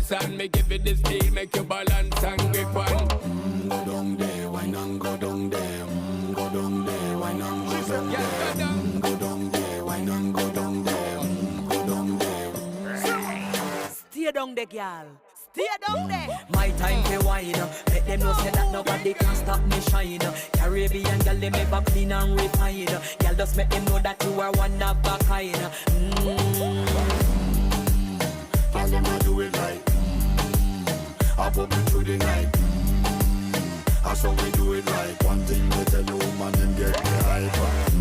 dance and me give it this feel, make you balance and grip on. Go down there, why not go down there? Go down there, why not go down there? Go down there, why not go down there? Go down there. Stay down there, girl. Stay down there. My time to wine. Let them know say that nobody can stop me shine. Caribbean girl, they make back clean and refine. Girl, just make them know that you are one of a kind. Tell them I do it right. I pop it through the night. That's how we do it right. One thing we tell you, man, and get me hype.